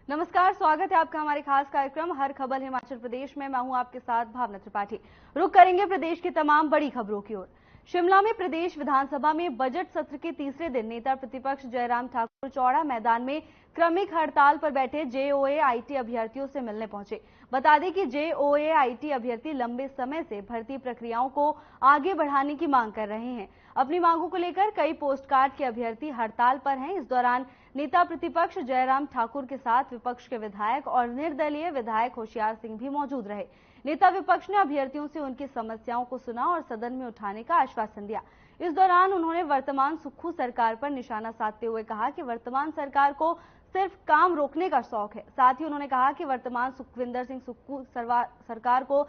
नमस्कार, स्वागत है आपका हमारे खास कार्यक्रम हर खबर हिमाचल प्रदेश में। मैं हूं आपके साथ भावना त्रिपाठी। रुक करेंगे प्रदेश की तमाम बड़ी खबरों की ओर। शिमला में प्रदेश विधानसभा में बजट सत्र के तीसरे दिन नेता प्रतिपक्ष जयराम ठाकुर चौड़ा मैदान में क्रमिक हड़ताल पर बैठे जेओए आईटी अभ्यर्थियों से मिलने पहुंचे। बता दें कि जेओए आईटी अभ्यर्थी लंबे समय से भर्ती प्रक्रियाओं को आगे बढ़ाने की मांग कर रहे हैं। अपनी मांगों को लेकर कई पोस्टकार्ड के अभ्यर्थी हड़ताल पर हैं। इस दौरान नेता प्रतिपक्ष जयराम ठाकुर के साथ विपक्ष के विधायक और निर्दलीय विधायक होशियार सिंह भी मौजूद रहे। नेता विपक्ष ने अभ्यर्थियों से उनकी समस्याओं को सुना और सदन में उठाने का आश्वासन दिया। इस दौरान उन्होंने वर्तमान सुक्खू सरकार पर निशाना साधते हुए कहा कि वर्तमान सरकार को सिर्फ काम रोकने का शौक है। साथ ही उन्होंने कहा कि वर्तमान सुखविंदर सिंह सुक्खू सरकार को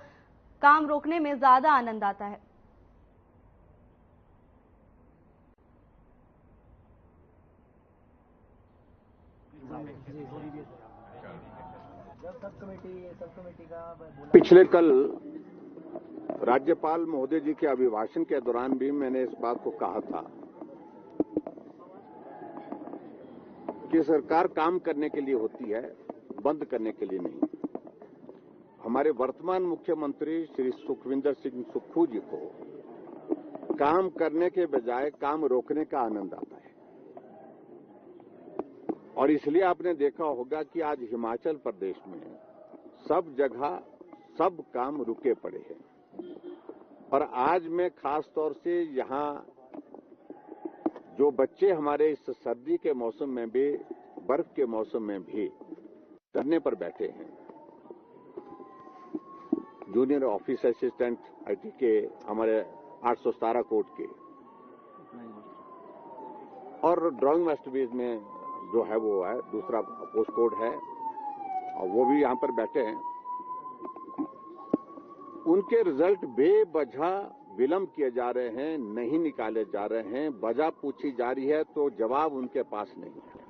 काम रोकने में ज्यादा आनंद आता है। पिछले कल राज्यपाल महोदय जी के अभिभाषण के दौरान भी मैंने इस बात को कहा था कि सरकार काम करने के लिए होती है, बंद करने के लिए नहीं। हमारे वर्तमान मुख्यमंत्री श्री सुखविंदर सिंह सुक्खू जी को काम करने के बजाय काम रोकने का आनंद आता है और इसलिए आपने देखा होगा कि आज हिमाचल प्रदेश में सब जगह सब काम रुके पड़े हैं। और आज मैं खास तौर से यहां जो बच्चे हमारे इस सर्दी के मौसम में भी, बर्फ के मौसम में भी धरने पर बैठे हैं, जूनियर ऑफिस असिस्टेंट आईटी के हमारे 817 कोड के और ड्राइंग मास्टरपीस में जो है वो है दूसरा पोस्ट कोड है और वो भी यहां पर बैठे हैं। उनके रिजल्ट बेवजह विलंब किए जा रहे हैं, नहीं निकाले जा रहे हैं। वजह पूछी जा रही है तो जवाब उनके पास नहीं है।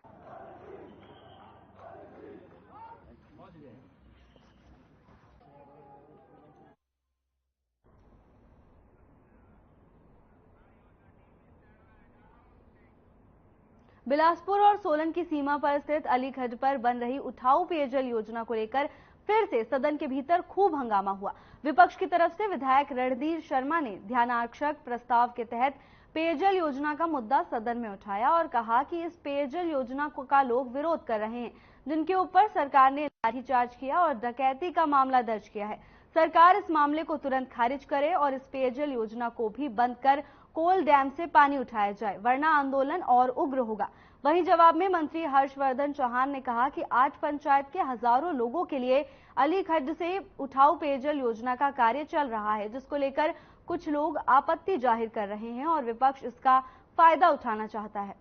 बिलासपुर और सोलन की सीमा पर स्थित अलीखड्ड पर बन रही उठाऊ पेयजल योजना को लेकर फिर से सदन के भीतर खूब हंगामा हुआ। विपक्ष की तरफ से विधायक रणधीर शर्मा ने ध्यानाकर्षक प्रस्ताव के तहत पेयजल योजना का मुद्दा सदन में उठाया और कहा कि इस पेयजल योजना का लोग विरोध कर रहे हैं, जिनके ऊपर सरकार ने लाठीचार्ज किया और डकैती का मामला दर्ज किया है। सरकार इस मामले को तुरंत खारिज करे और इस पेयजल योजना को भी बंद कर कोल डैम से पानी उठाया जाए, वरना आंदोलन और उग्र होगा। वहीं जवाब में मंत्री हर्षवर्धन चौहान ने कहा कि 8 पंचायत के हजारों लोगों के लिए अलीखड्ड से उठाऊ पेयजल योजना का कार्य चल रहा है, जिसको लेकर कुछ लोग आपत्ति जाहिर कर रहे हैं और विपक्ष इसका फायदा उठाना चाहता है।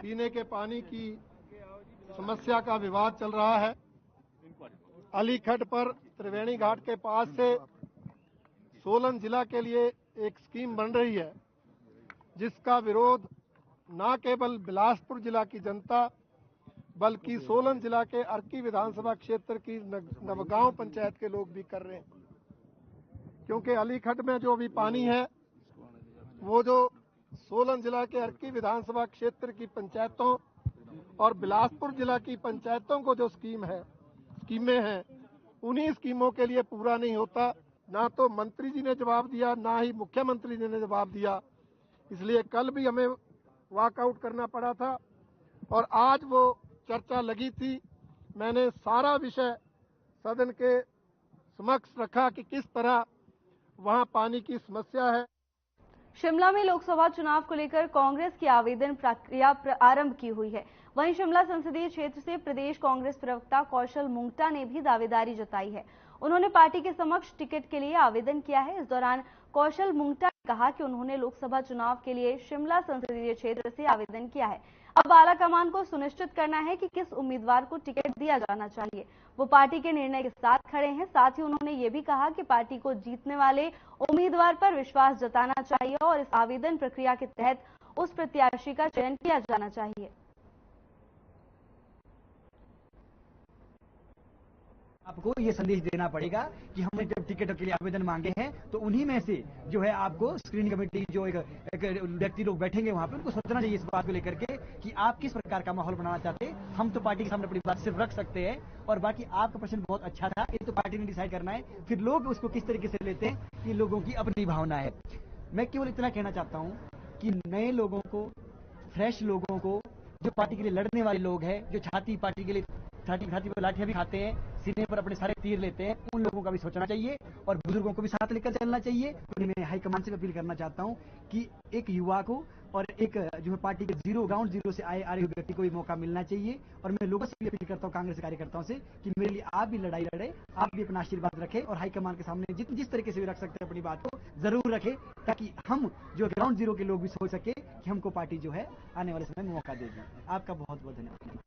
पीने के पानी की समस्या का विवाद चल रहा है। अलीखड्ड पर त्रिवेणी घाट के पास से सोलन जिला के लिए एक स्कीम बन रही है, जिसका विरोध न केवल बिलासपुर जिला की जनता बल्कि सोलन जिला के अर्की विधानसभा क्षेत्र की नवगांव पंचायत के लोग भी कर रहे हैं। क्योंकि अलीखड्ड में जो भी पानी है वो जो सोलन जिला के अर्की विधानसभा क्षेत्र की पंचायतों और बिलासपुर जिला की पंचायतों को जो स्कीमें हैं, उन्हीं स्कीमों के लिए पूरा नहीं होता। ना तो मंत्री जी ने जवाब दिया, ना ही मुख्यमंत्री जी ने जवाब दिया। इसलिए कल भी हमें वॉकआउट करना पड़ा था और आज वो चर्चा लगी थी। मैंने सारा विषय सदन के समक्ष रखा कि किस तरह वहां पानी की समस्या है। शिमला में लोकसभा चुनाव को लेकर कांग्रेस की आवेदन प्रक्रिया आरंभ की हुई है। वहीं शिमला संसदीय क्षेत्र से प्रदेश कांग्रेस प्रवक्ता कौशल मुंगटा ने भी दावेदारी जताई है। उन्होंने पार्टी के समक्ष टिकट के लिए आवेदन किया है। इस दौरान कौशल मुंगटा ने कहा कि उन्होंने लोकसभा चुनाव के लिए शिमला संसदीय क्षेत्र से आवेदन किया है। अब आलाकमान को सुनिश्चित करना है कि किस उम्मीदवार को टिकट दिया जाना चाहिए। वो पार्टी के निर्णय के साथ खड़े हैं। साथ ही उन्होंने ये भी कहा कि पार्टी को जीतने वाले उम्मीदवार पर विश्वास जताना चाहिए और इस आवेदन प्रक्रिया के तहत उस प्रत्याशी का चयन किया जाना चाहिए। आपको ये संदेश देना पड़ेगा कि हमने जब टिकट के लिए आवेदन मांगे हैं तो उन्हीं में से जो है आपको स्क्रीनिंग कमेटी जो एक व्यक्ति लोग बैठेंगे वहां पर उनको सोचना चाहिए इस बात को लेकर के कि आप किस प्रकार का माहौल बनाना चाहते हैं। हम तो पार्टी के सामने अपनी बात सिर्फ रख सकते हैं और बाकी आपका प्रश्न बहुत अच्छा था, ये तो पार्टी ने डिसाइड करना है, फिर लोग उसको किस तरीके से लेते हैं ये लोगों की अपनी भावना है। मैं केवल इतना कहना चाहता हूं कि नए लोगों को, फ्रेश लोगों को, जो पार्टी के लिए लड़ने वाले लोग हैं, जो पार्टी के लिए छाती पर लाठियां भी खाते हैं, सीने पर अपने सारे तीर लेते हैं, उन लोगों का भी सोचना चाहिए और बुजुर्गों को भी साथ लेकर चलना चाहिए। तो मैं हाईकमान से अपील करना चाहता हूं कि एक युवा को और एक जो है पार्टी के ग्राउंड जीरो से आए हुए व्यक्ति को भी मौका मिलना चाहिए। और मैं लोगों से भी अपील करता हूं, कांग्रेस कार्यकर्ताओं से, कि मेरे लिए आप भी लड़ाई लड़े, आप भी अपना आशीर्वाद रखें और हाईकमान के सामने जिस तरीके से भी रख सकते हैं अपनी बात को जरूर रखें, ताकि हम जो ग्राउंड जीरो के लोग भी सोच सके कि हमको पार्टी जो है आने वाले समय में मौका देगी। आपका बहुत बहुत धन्यवाद।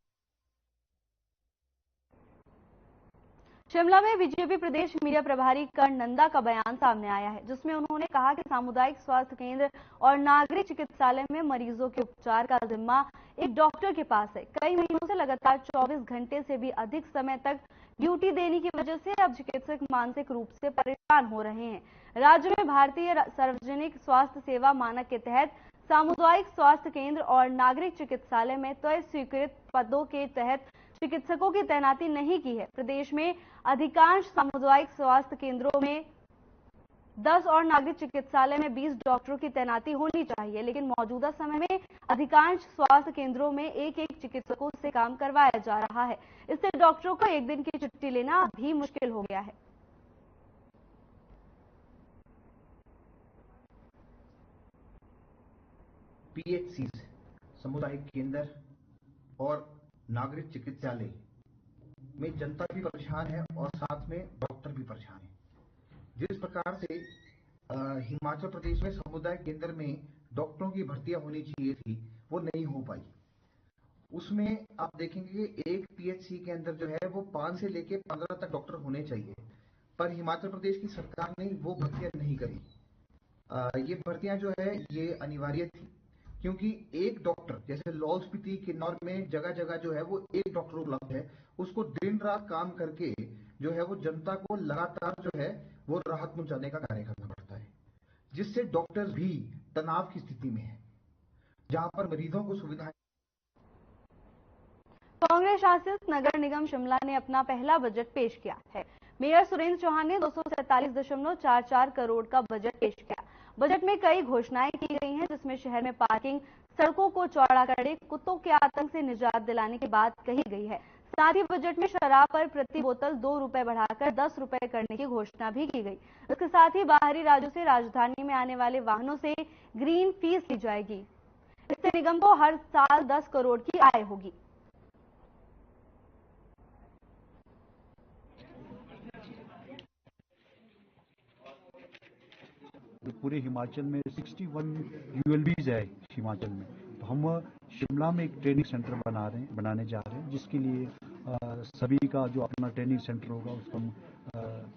शिमला में बीजेपी प्रदेश मीडिया प्रभारी कर्ण नंदा का बयान सामने आया है, जिसमें उन्होंने कहा कि सामुदायिक स्वास्थ्य केंद्र और नागरिक चिकित्सालय में मरीजों के उपचार का जिम्मा एक डॉक्टर के पास है। कई महीनों से लगातार 24 घंटे से भी अधिक समय तक ड्यूटी देने की वजह से अब चिकित्सक मानसिक रूप से परेशान हो रहे हैं। राज्य में भारतीय सार्वजनिक स्वास्थ्य सेवा मानक के तहत सामुदायिक स्वास्थ्य केंद्र और नागरिक चिकित्सालय में तय स्वीकृत पदों के तहत चिकित्सकों की तैनाती नहीं की है। प्रदेश में अधिकांश सामुदायिक स्वास्थ्य केंद्रों में 10 और नागरिक चिकित्सालय में 20 डॉक्टरों की तैनाती होनी चाहिए, लेकिन मौजूदा समय में अधिकांश स्वास्थ्य केंद्रों में एक चिकित्सकों से काम करवाया जा रहा है। इससे डॉक्टरों को एक दिन की छुट्टी लेना भी मुश्किल हो गया है। पीएचसीज, सामुदायिक केंद्र और नागरिक चिकित्सालय में जनता भी परेशान है और साथ में डॉक्टर भी परेशान है। जिस प्रकार से हिमाचल प्रदेश में सामुदायिक केंद्र में डॉक्टरों की भर्तियां होनी चाहिए थी, वो नहीं हो पाई। उसमें आप देखेंगे कि एक पीएचसी के अंदर जो है वो 5 से लेके 15 तक डॉक्टर होने चाहिए, पर हिमाचल प्रदेश की सरकार ने वो भर्तियां नहीं करी। ये भर्तियां जो है ये अनिवार्य थी, क्योंकि एक डॉक्टर, जैसे लाहौल स्पीति किन्नौर में जगह जगह जो है वो एक डॉक्टर उपलब्ध है, उसको दिन रात काम करके जो है वो जनता को लगातार जो है वो राहत पहुंचाने का कार्य करना पड़ता है, जिससे डॉक्टर्स भी तनाव की स्थिति में है, जहां पर मरीजों को सुविधाएं। कांग्रेस शासित नगर निगम शिमला ने अपना पहला बजट पेश किया है। मेयर सुरेंद्र चौहान ने 247.44 करोड़ का बजट पेश किया। बजट में कई घोषणाएं की गई हैं, जिसमें शहर में पार्किंग, सड़कों को चौड़ा करने, कुत्तों के आतंक से निजात दिलाने की बात कही गई है। साथ ही बजट में शराब पर प्रति बोतल 2 रुपए बढ़ाकर 10 रुपए करने की घोषणा भी की गई। इसके साथ ही बाहरी राज्यों से राजधानी में आने वाले वाहनों से ग्रीन फीस ली जाएगी। इससे निगम को हर साल 10 करोड़ की आय होगी। पूरे हिमाचल में 61 यूएलबीज है हिमाचल में, तो हम शिमला में एक ट्रेनिंग सेंटर बनाने जा रहे हैं, जिसके लिए सभी का जो अपना ट्रेनिंग सेंटर होगा उसको हम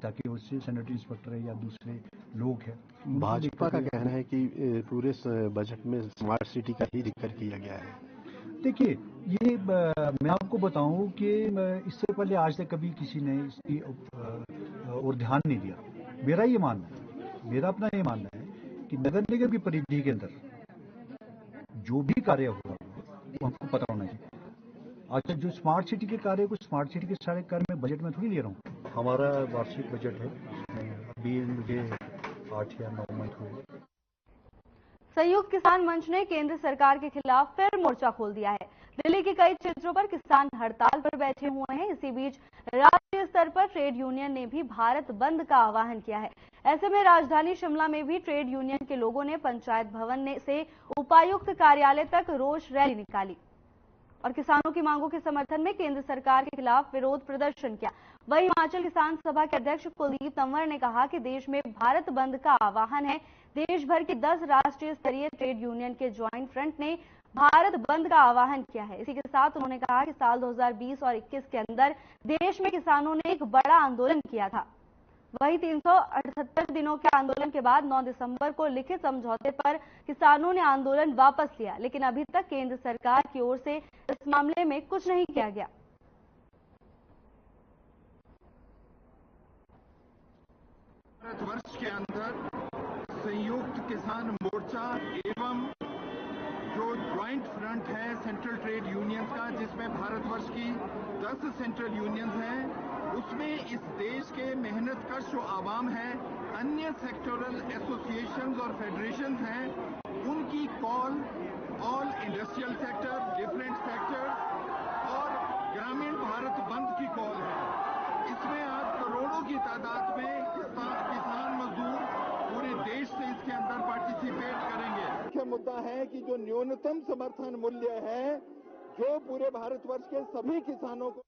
ताकि उससे सैनिटरी इंस्पेक्टर या दूसरे लोग हैं। भाजपा का कहना है कि पूरे बजट में स्मार्ट सिटी का ही जिक्र किया गया है। देखिए, ये मैं आपको बताऊं कि इससे पहले आज तक कभी किसी ने इसकी और ध्यान नहीं दिया। मेरा अपना ये मानना है कि नगर निगम की परिधि के अंदर जो भी कार्य होगा वो हमको पता होना चाहिए। अच्छा, जो स्मार्ट सिटी के कार्य को स्मार्ट सिटी के सारे कार्य मैं बजट में थोड़ी ले रहा हूँ। हमारा वार्षिक बजट है, अभी मुझे 8 या 9 मंथ हुए। संयुक्त किसान मंच ने केंद्र सरकार के खिलाफ फिर मोर्चा खोल दिया है। दिल्ली के कई क्षेत्रों पर किसान हड़ताल पर बैठे हुए हैं। इसी बीच राष्ट्रीय स्तर पर ट्रेड यूनियन ने भी भारत बंद का आह्वान किया है। ऐसे में राजधानी शिमला में भी ट्रेड यूनियन के लोगों ने पंचायत भवन से उपायुक्त कार्यालय तक रोष रैली निकाली और किसानों की मांगों के समर्थन में केंद्र सरकार के खिलाफ विरोध प्रदर्शन किया। वहीं हिमाचल किसान सभा के अध्यक्ष कुलदीप तंवर ने कहा कि देश में भारत बंद का आह्वान है। देश भर की 10 राष्ट्रीय स्तरीय ट्रेड यूनियन के ज्वाइंट फ्रंट ने भारत बंद का आह्वान किया है। इसी के साथ उन्होंने कहा कि साल 2020 और 21 के अंदर देश में किसानों ने एक बड़ा आंदोलन किया था। वहीं 378 दिनों के आंदोलन के बाद 9 दिसंबर को लिखित समझौते पर किसानों ने आंदोलन वापस लिया, लेकिन अभी तक केंद्र सरकार की ओर से इस मामले में कुछ नहीं किया गया। किसान मोर्चा एवं जो ज्वाइंट फ्रंट है सेंट्रल ट्रेड यूनियंस का, जिसमें भारतवर्ष की 10 सेंट्रल यूनियंस हैं, उसमें इस देश के मेहनतकश जो आवाम है, अन्य सेक्टोरल एसोसिएशंस और फेडरेशंस हैं, उनकी call all industrial sector, different sectors और ग्रामीण भारत बंद की कॉल है। इसमें आप करोड़ों की तादाद में किसान मजदूर पूरे देश से इसके अंदर पार्टिसिपेट करेंगे। मुख्य मुद्दा है कि जो न्यूनतम समर्थन मूल्य है, जो पूरे भारतवर्ष के सभी किसानों को।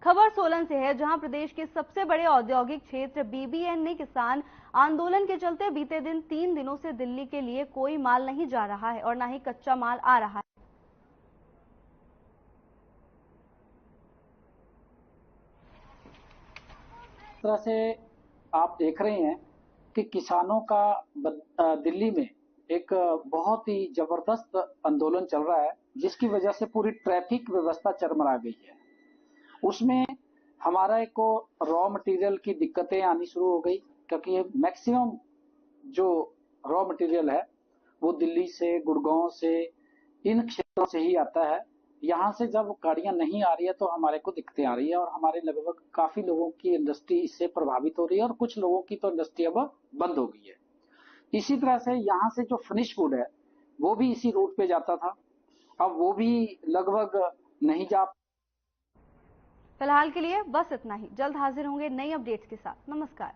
खबर सोलन से है, जहां प्रदेश के सबसे बड़े औद्योगिक क्षेत्र बीबीएन ने किसान आंदोलन के चलते बीते दिन 3 दिनों से दिल्ली के लिए कोई माल नहीं जा रहा है और न ही कच्चा माल आ रहा है। इस तरह से आप देख रहे हैं कि किसानों का दिल्ली में एक बहुत ही जबरदस्त आंदोलन चल रहा है, जिसकी वजह से पूरी ट्रैफिक व्यवस्था चरमरा गई है। उसमें हमारा को रॉ मटेरियल की दिक्कतें आनी शुरू हो गई, क्योंकि मैक्सिमम जो रॉ मटेरियल है वो दिल्ली से, गुड़गांव से, इन क्षेत्रों से ही आता है। यहाँ से जब गाड़ियां नहीं आ रही है तो हमारे को दिक्कतें आ रही है और हमारे लगभग काफी लोगों की इंडस्ट्री इससे प्रभावित हो रही है और कुछ लोगों की तो इंडस्ट्री अब बंद हो गई है। इसी तरह से यहाँ से जो फिनिश गुड है वो भी इसी रूट पे जाता था, अब वो भी लगभग नहीं जा। फिलहाल के लिए बस इतना ही। जल्द हाजिर होंगे नई अपडेट्स के साथ। नमस्कार।